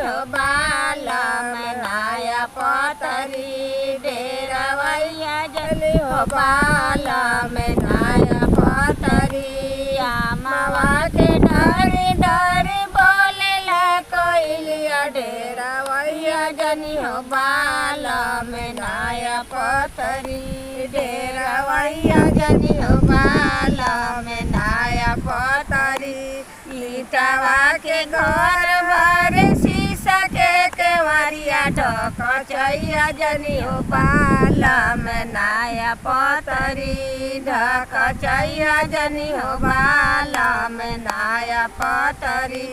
हो बाला में नाया पतरी डेरवैया जनी हो बाला में नाया पतरी आमावा के डरी डरी बोलेला कोइलिया डेरवैया जनी हो बाला में नाया पतरी डेरवैया जनी हो बाला में नाया पतरी ईटावा के घर भर शीशा के केवड़िया ढक चैया जनी हो बाला में नाया पतरी ढक चैया जनी हो बाला में नाया पतरी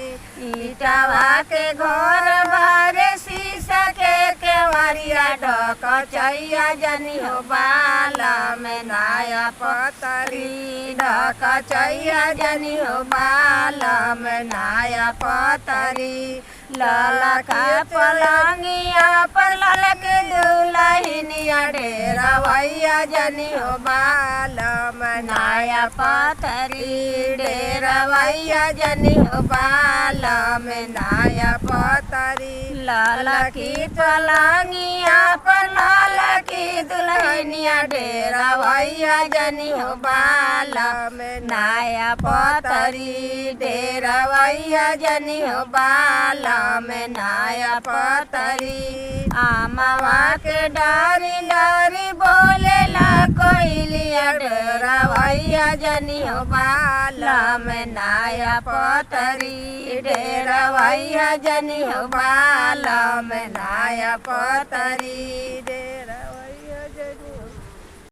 ईटावा के घर भर शीशा के केवड़िया ढक चैया जनी हो बाला में नाया पतरी ढक चैया जनी हो बाला में नाया पतरी लाला का पलंगिया पर ललक दुल्हनिया डेरवैया जनी हो बाला में नाया पतरी डेरवैया जनी हो बाला में नाया पतरी लाला की पलंगिया पर ललकी दुल्हनिया डेरवैया जनी हो बाला में नाया पतरी डेरवैया जनी हो बाला में नाया पतरी आमावा के डारी डारी बोलेला कोइलिया डेरवैया जनी हो बाला में नाया पतरी डेरवैया जनी हो बाला में नाया पतरी।